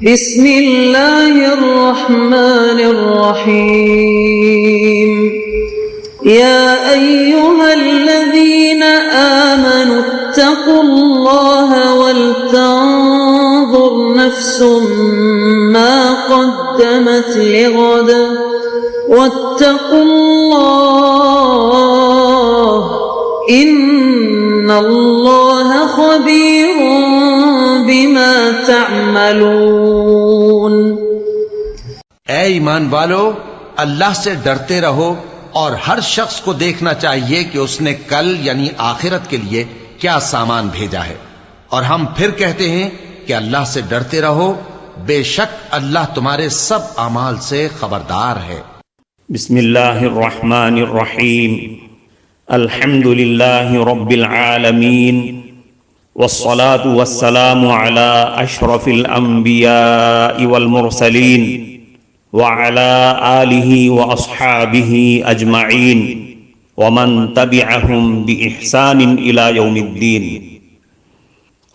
بسم اللہ الرحمن الرحیم یا ایہا الذین آمنوا اتقوا اللہ ولتنظر نفس ما قدمت لغد واتقوا اللہ ان اللہ خبیر بما تعملون۔ اے ایمان والو، اللہ سے ڈرتے رہو اور ہر شخص کو دیکھنا چاہیے کہ اس نے کل یعنی آخرت کے لیے کیا سامان بھیجا ہے، اور ہم پھر کہتے ہیں کہ اللہ سے ڈرتے رہو، بے شک اللہ تمہارے سب اعمال سے خبردار ہے۔ بسم اللہ الرحمن الرحیم، الحمد للہ رب العالمین، والصلاة والسلام على اشرف الانبیاء والمرسلین وعلى آلہ واصحابہ اجمعین ومن تبعہم بإحسان الى یوم الدین۔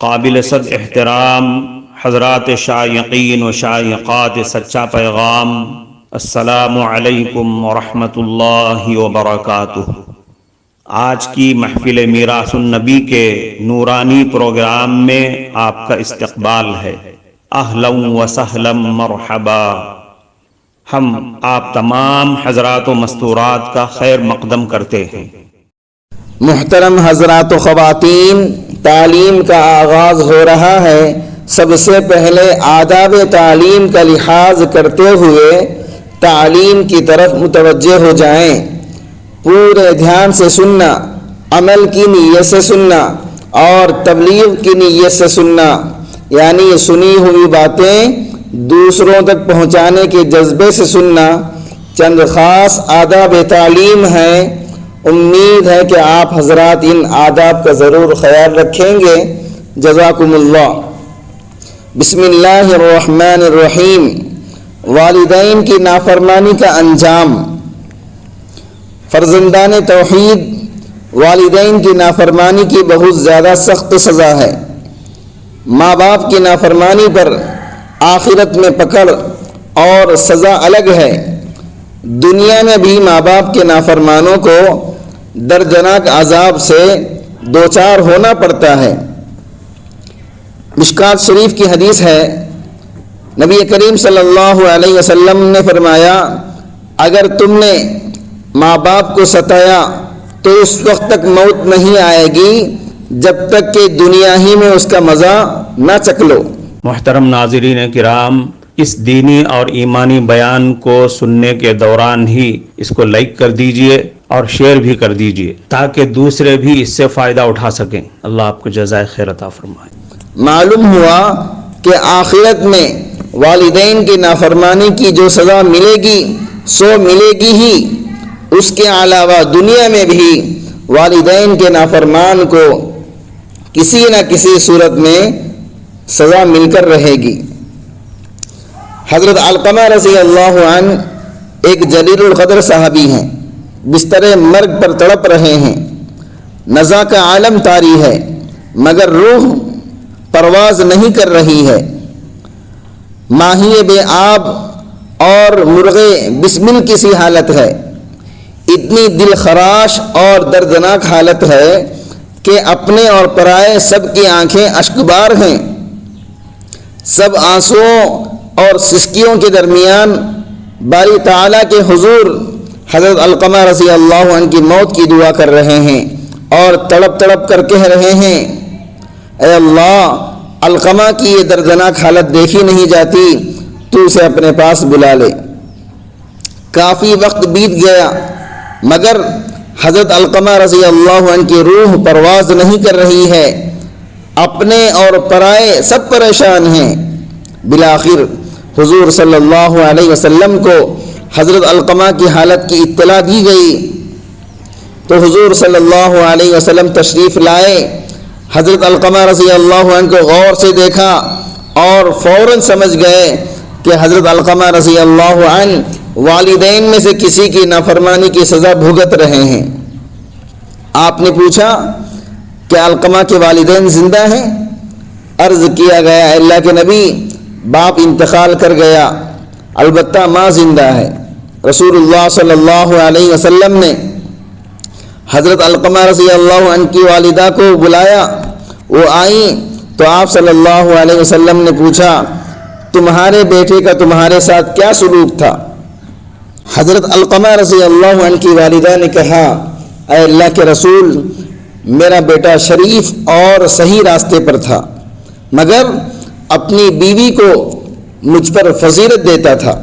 قابل صد احترام حضرات شائقین و شائقات سچا پیغام، السلام علیکم ورحمۃ اللہ وبرکاتہ۔ آج کی محفل میراث النبی کے نورانی پروگرام میں آپ کا استقبال ہے۔ اہلا و سہلا مرحبا۔ ہم آپ تمام حضرات و مستورات کا خیر مقدم کرتے ہیں۔ محترم حضرات و خواتین، تعلیم کا آغاز ہو رہا ہے۔ سب سے پہلے آداب تعلیم کا لحاظ کرتے ہوئے تعلیم کی طرف متوجہ ہو جائیں۔ پورے دھیان سے سننا، عمل کی نیت سے سننا اور تبلیغ کی نیت سے سننا، یعنی سنی ہوئی باتیں دوسروں تک پہنچانے کے جذبے سے سننا۔ چند خاص آداب تعلیم ہیں، امید ہے کہ آپ حضرات ان آداب کا ضرور خیال رکھیں گے۔ جزاکم اللہ۔ بسم اللہ الرحمن الرحیم۔ والدین کی نافرمانی کا انجام۔ فرزندان توحید، والدین کی نافرمانی کی بہت زیادہ سخت سزا ہے۔ ماں باپ کی نافرمانی پر آخرت میں پکڑ اور سزا الگ ہے۔ دنیا میں بھی ماں باپ کے نافرمانوں کو دردناک عذاب سے دوچار ہونا پڑتا ہے۔ مشکات شریف کی حدیث ہے، نبی کریم صلی اللہ علیہ وسلم نے فرمایا، اگر تم نے ماں باپ کو ستایا تو اس وقت تک موت نہیں آئے گی جب تک کہ دنیا ہی میں اس کا مزہ نہ چکھ لو۔ محترم ناظرین کرام، اس دینی اور ایمانی بیان کو سننے کے دوران ہی اس کو لائک کر دیجئے اور شیئر بھی کر دیجئے تاکہ دوسرے بھی اس سے فائدہ اٹھا سکیں۔ اللہ آپ کو جزائے خیر عطا فرمائے۔ معلوم ہوا کہ آخرت میں والدین کی نافرمانی کی جو سزا ملے گی سو ملے گی ہی، اس کے علاوہ دنیا میں بھی والدین کے نافرمان کو کسی نہ کسی صورت میں سزا مل کر رہے گی۔ حضرت علقمہ رضی اللہ عنہ ایک جلیل القدر صحابی ہیں، بستر مرگ پر تڑپ رہے ہیں، نزا کا عالم طاری ہے مگر روح پرواز نہیں کر رہی ہے۔ ماہی بے آب اور مرغے بسمل کی سی حالت ہے۔ اتنی دل خراش اور دردناک حالت ہے کہ اپنے اور پرائے سب کی آنکھیں اشکبار ہیں۔ سب آنسوؤں اور سسکیوں کے درمیان باری تعالیٰ کے حضور حضرت علقمہ رضی اللہ عنہ کی موت کی دعا کر رہے ہیں اور تڑپ تڑپ کر کہہ رہے ہیں، اے اللہ، علقمہ کی یہ دردناک حالت دیکھی نہیں جاتی، تو اسے اپنے پاس بلا لے۔ کافی وقت بیت گیا مگر حضرت علقمہ رضی اللہ عنہ کی روح پرواز نہیں کر رہی ہے۔ اپنے اور پرائے سب پریشان ہیں۔ بالآخر حضور صلی اللہ علیہ وسلم کو حضرت علقمہ کی حالت کی اطلاع دی گئی تو حضور صلی اللہ علیہ وسلم تشریف لائے۔ حضرت علقمہ رضی اللہ عنہ کو غور سے دیکھا اور فوراً سمجھ گئے کہ حضرت علقمہ رضی اللہ عنہ والدین میں سے کسی کی نافرمانی کی سزا بھگت رہے ہیں۔ آپ نے پوچھا کہ علقمہ کے والدین زندہ ہیں؟ عرض کیا گیا، اللہ کے نبی، باپ انتقال کر گیا، البتہ ماں زندہ ہے۔ رسول اللہ صلی اللہ علیہ وسلم نے حضرت علقمہ رضی اللہ عنہ کی والدہ کو بلایا، وہ آئیں تو آپ صلی اللہ علیہ وسلم نے پوچھا تمہارے بیٹے کا تمہارے ساتھ کیا سلوک تھا؟ حضرت علقمہ رضی اللہ عنہ کی والدہ نے کہا اے اللہ کے رسول، میرا بیٹا شریف اور صحیح راستے پر تھا، مگر اپنی بیوی کو مجھ پر فضیلت دیتا تھا،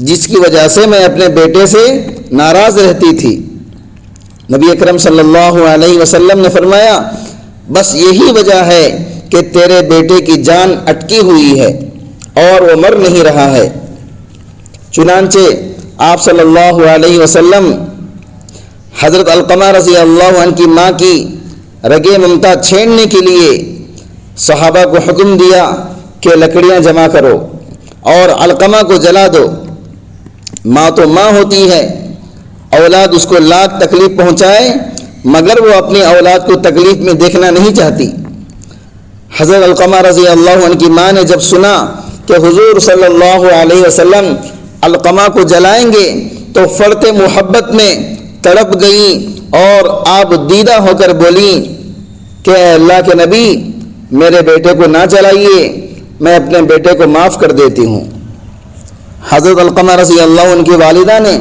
جس کی وجہ سے میں اپنے بیٹے سے ناراض رہتی تھی۔ نبی اکرم صلی اللہ علیہ وسلم نے فرمایا بس یہی وجہ ہے کہ تیرے بیٹے کی جان اٹکی ہوئی ہے اور وہ مر نہیں رہا ہے۔ چنانچہ آپ صلی اللہ علیہ وسلم حضرت علقمہ رضی اللہ عنہ کی ماں کی رگے ممتا چھیڑنے کے لیے صحابہ کو حکم دیا کہ لکڑیاں جمع کرو اور علقمہ کو جلا دو۔ ماں تو ماں ہوتی ہے، اولاد اس کو لاکھ تکلیف پہنچائے مگر وہ اپنی اولاد کو تکلیف میں دیکھنا نہیں چاہتی۔ حضرت علقمہ رضی اللہ عنہ کی ماں نے جب سنا کہ حضور صلی اللہ علیہ وسلم علقمہ کو جلائیں گے تو فرط محبت میں تڑپ گئیں اور آپ دیدہ ہو کر بولیں کہ اے اللہ کے نبی، میرے بیٹے کو نہ جلائیے، میں اپنے بیٹے کو معاف کر دیتی ہوں۔ حضرت علقمہ رضی اللہ عنہ کی والدہ نے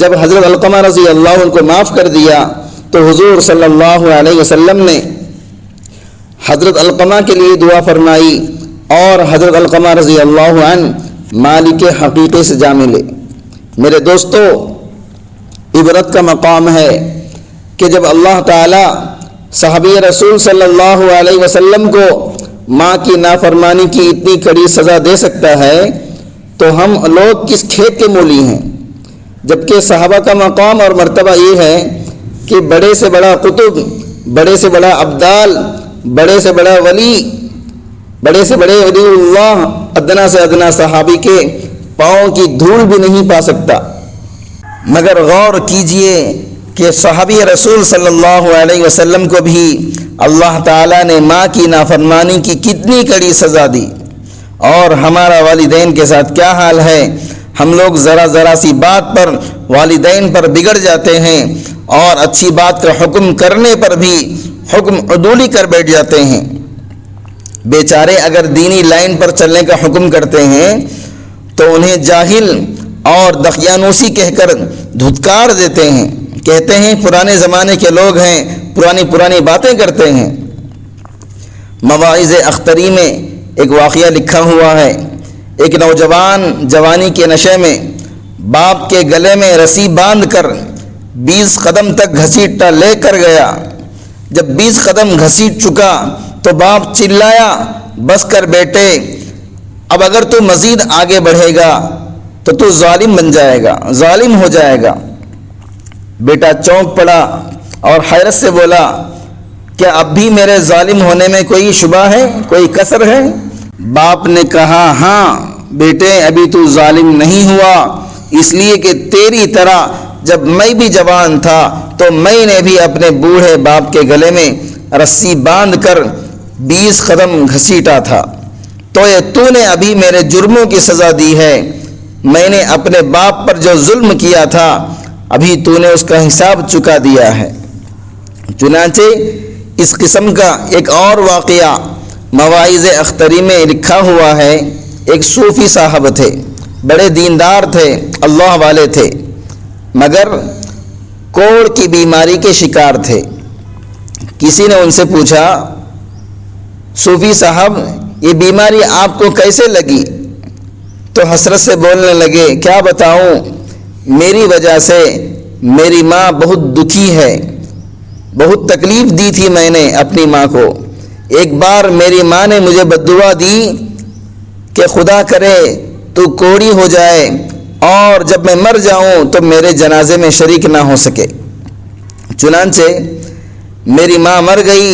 جب حضرت علقمہ رضی اللہ عنہ کو معاف کر دیا تو حضور صلی اللہ علیہ وسلم نے حضرت علقمہ کے لیے دعا فرمائی اور حضرت علقمہ رضی اللہ عنہ مالک حقیقی سے جا ملے۔ میرے دوستو، عبرت کا مقام ہے کہ جب اللہ تعالی صحابی رسول صلی اللہ علیہ وسلم کو ماں کی نافرمانی کی اتنی کڑی سزا دے سکتا ہے تو ہم لوگ کس کھیت کے مولی ہیں؟ جبکہ صحابہ کا مقام اور مرتبہ یہ ہے کہ بڑے سے بڑا قطب، بڑے سے بڑا ابدال، بڑے سے بڑا ولی، بڑے سے بڑے ولی اللہ ادنا سے ادنا صحابی کے پاؤں کی دھول بھی نہیں پا سکتا۔ مگر غور کیجئے کہ صحابی رسول صلی اللہ علیہ وسلم کو بھی اللہ تعالیٰ نے ماں کی نافرمانی کی کتنی کڑی سزا دی، اور ہمارا والدین کے ساتھ کیا حال ہے؟ ہم لوگ ذرا سی بات پر والدین پر بگڑ جاتے ہیں اور اچھی بات کا حکم کرنے پر بھی حکم عدولی کر بیٹھ جاتے ہیں۔ بیچارے اگر دینی لائن پر چلنے کا حکم کرتے ہیں تو انہیں جاہل اور دقیانوسی کہہ کر دھتکار دیتے ہیں، کہتے ہیں پرانے زمانے کے لوگ ہیں، پرانی باتیں کرتے ہیں۔ مواعظ اختری میں ایک واقعہ لکھا ہوا ہے، ایک نوجوان جوانی کے نشے میں باپ کے گلے میں رسی باندھ کر 20 قدم تک گھسیٹتا لے کر گیا۔ جب 20 قدم گھسیٹ چکا تو باپ چلایا بس کر بیٹے، اب اگر تو مزید آگے بڑھے گا تو تو ظالم بن جائے گا، ظالم ہو جائے گا۔ بیٹا چونک پڑا اور حیرت سے بولا کیا اب بھی میرے ظالم ہونے میں کوئی شبہ ہے، کوئی کسر ہے؟ باپ نے کہا ہاں بیٹے، ابھی تو ظالم نہیں ہوا، اس لیے کہ تیری طرح جب میں بھی جوان تھا تو میں نے بھی اپنے بوڑھے باپ کے گلے میں رسی باندھ کر 20 قدم گھسیٹا تھا، تو یہ تو نے ابھی میرے جرموں کی سزا دی ہے۔ میں نے اپنے باپ پر جو ظلم کیا تھا ابھی تو نے اس کا حساب چکا دیا ہے۔ چنانچہ اس قسم کا ایک اور واقعہ مواعظ اختری میں لکھا ہوا ہے۔ ایک صوفی صاحب تھے، بڑے دیندار تھے، اللہ والے تھے، مگر کوڑ کی بیماری کے شکار تھے۔ کسی نے ان سے پوچھا صوفی صاحب یہ بیماری آپ کو کیسے لگی؟ تو حسرت سے بولنے لگے کیا بتاؤں، میری وجہ سے میری ماں بہت دکھی ہے، بہت تکلیف دی تھی میں نے اپنی ماں کو۔ ایک بار میری ماں نے مجھے بددعا دی کہ خدا کرے تو کوڑی ہو جائے اور جب میں مر جاؤں تو میرے جنازے میں شریک نہ ہو سکے۔ چنانچہ میری ماں مر گئی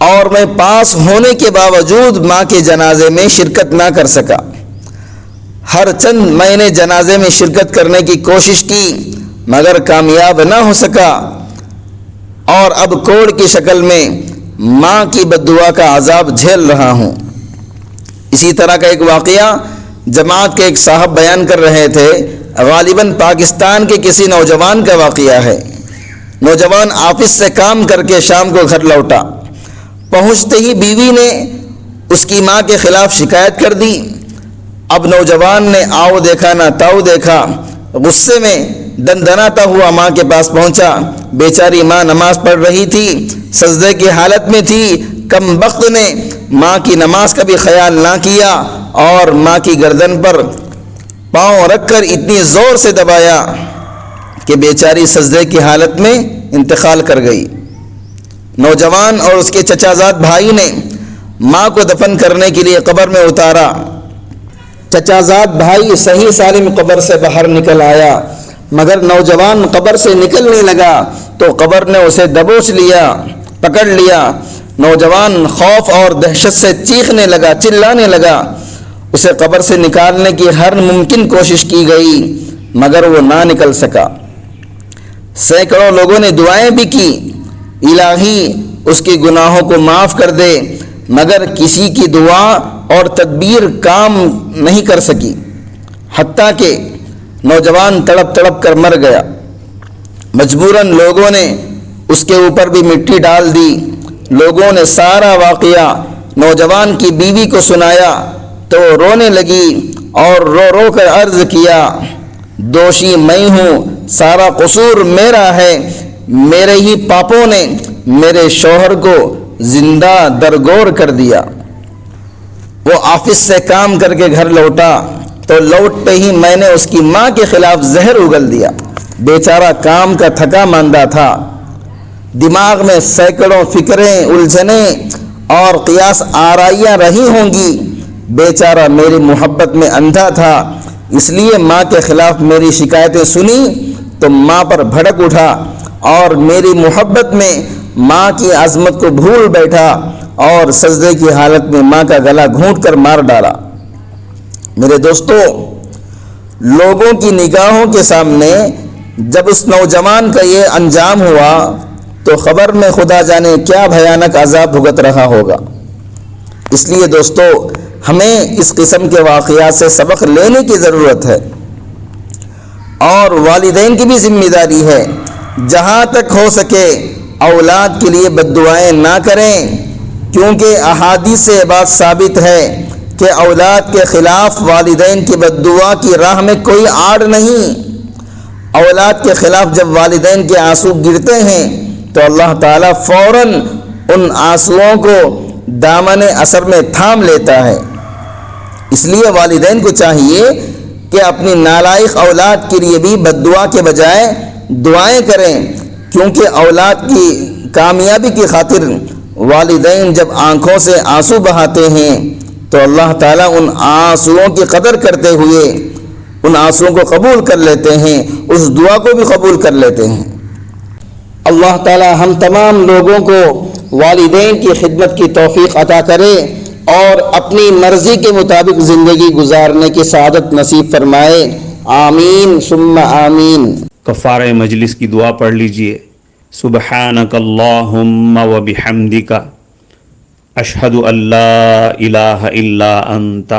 اور میں پاس ہونے کے باوجود ماں کے جنازے میں شرکت نہ کر سکا۔ ہر چند میں نے جنازے میں شرکت کرنے کی کوشش کی مگر کامیاب نہ ہو سکا، اور اب کوڑ کی شکل میں ماں کی بددعا کا عذاب جھیل رہا ہوں۔ اسی طرح کا ایک واقعہ جماعت کے ایک صاحب بیان کر رہے تھے، غالباً پاکستان کے کسی نوجوان کا واقعہ ہے۔ نوجوان آفس سے کام کر کے شام کو گھر لوٹا، پہنچتے ہی بیوی نے اس کی ماں کے خلاف شکایت کر دی۔ اب نوجوان نے آؤ دیکھا نہ تاؤ دیکھا، غصے میں دندناتا ہوا ماں کے پاس پہنچا۔ بیچاری ماں نماز پڑھ رہی تھی، سجدے کی حالت میں تھی۔ کم بخت نے ماں کی نماز کا بھی خیال نہ کیا اور ماں کی گردن پر پاؤں رکھ کر اتنی زور سے دبایا کہ بیچاری سجدے کی حالت میں انتقال کر گئی۔ نوجوان اور اس کے چچا زاد بھائی نے ماں کو دفن کرنے کے لیے قبر میں اتارا۔ چچا زاد بھائی صحیح سالم قبر سے باہر نکل آیا، مگر نوجوان قبر سے نکلنے لگا تو قبر نے اسے دبوچ لیا، پکڑ لیا۔ نوجوان خوف اور دہشت سے چیخنے لگا، چلانے لگا۔ اسے قبر سے نکالنے کی ہر ممکن کوشش کی گئی مگر وہ نہ نکل سکا۔ سینکڑوں لوگوں نے دعائیں بھی کی، الہی اس کے گناہوں کو معاف کر دے، مگر کسی کی دعا اور تدبیر کام نہیں کر سکی، حتیٰ کہ نوجوان تڑپ تڑپ کر مر گیا۔ مجبوراً لوگوں نے اس کے اوپر بھی مٹی ڈال دی۔ لوگوں نے سارا واقعہ نوجوان کی بیوی کو سنایا تو رونے لگی اور رو رو کر عرض کیا، دوشی میں ہوں، سارا قصور میرا ہے، میرے ہی پاپوں نے میرے شوہر کو زندہ درگور کر دیا۔ وہ آفس سے کام کر کے گھر لوٹا تو لوٹتے ہی میں نے اس کی ماں کے خلاف زہر اگل دیا۔ بیچارہ کام کا تھکا ماندہ تھا، دماغ میں سینکڑوں فکریں، الجھنیں اور قیاس آرائیاں رہی ہوں گی۔ بیچارہ میری محبت میں اندھا تھا، اس لیے ماں کے خلاف میری شکایتیں سنی تو ماں پر بھڑک اٹھا اور میری محبت میں ماں کی عظمت کو بھول بیٹھا اور سجدے کی حالت میں ماں کا گلا گھونٹ کر مار ڈالا۔ میرے دوستو، لوگوں کی نگاہوں کے سامنے جب اس نوجوان کا یہ انجام ہوا تو خبر میں خدا جانے کیا بھیانک عذاب بھگت رہا ہوگا۔ اس لیے دوستو، ہمیں اس قسم کے واقعات سے سبق لینے کی ضرورت ہے، اور والدین کی بھی ذمہ داری ہے جہاں تک ہو سکے اولاد کے لیے بد دعائیں نہ کریں، کیونکہ احادیث سے بات ثابت ہے کہ اولاد کے خلاف والدین کی بد دعا کی راہ میں کوئی آڑ نہیں۔ اولاد کے خلاف جب والدین کے آنسو گرتے ہیں تو اللہ تعالیٰ فوراً ان آنسوؤں کو دامن اثر میں تھام لیتا ہے۔ اس لیے والدین کو چاہیے کہ اپنی نالائق اولاد کے لیے بھی بد دعا کے بجائے دعائیں کریں، کیونکہ اولاد کی کامیابی کی خاطر والدین جب آنکھوں سے آنسو بہاتے ہیں تو اللہ تعالیٰ ان آنسوؤں کی قدر کرتے ہوئے ان آنسوؤں کو قبول کر لیتے ہیں، اس دعا کو بھی قبول کر لیتے ہیں۔ اللہ تعالیٰ ہم تمام لوگوں کو والدین کی خدمت کی توفیق عطا کرے اور اپنی مرضی کے مطابق زندگی گزارنے کی سعادت نصیب فرمائے، آمین ثم آمین۔ کفارہ مجلس کی دعا پڑھ لیجئے۔ سبحانک اللہم و بحمدک، اشہد ان لا الہ الا انت،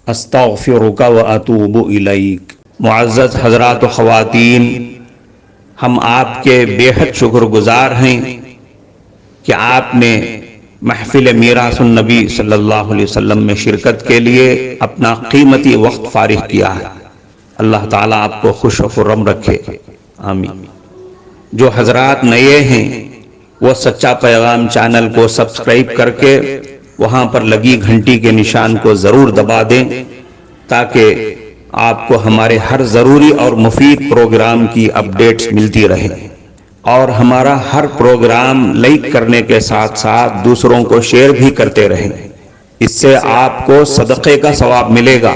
استغفرک و اتوب الیک۔ معزز حضرات و خواتین، ہم آپ کے بے حد شکر گزار ہیں کہ آپ نے محفل میراث النبی صلی اللہ علیہ وسلم میں شرکت کے لیے اپنا قیمتی وقت فارغ کیا ہے۔ اللہ تعالیٰ آپ کو خوش و خرم رکھے، آمین۔ جو حضرات نئے ہیں وہ سچا پیغام چینل کو سبسکرائب کر کے وہاں پر لگی گھنٹی کے نشان کو ضرور دبا دیں تاکہ آپ کو ہمارے ہر ضروری اور مفید پروگرام کی اپڈیٹس ملتی رہے، اور ہمارا ہر پروگرام لائک کرنے کے ساتھ ساتھ دوسروں کو شیئر بھی کرتے رہیں۔ اس سے آپ کو صدقے کا ثواب ملے گا،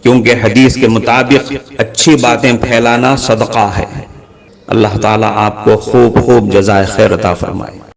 کیونکہ حدیث کے مطابق اچھی باتیں پھیلانا صدقہ ہے۔ اللہ تعالیٰ آپ کو خوب خوب جزائے خیر عطا فرمائے۔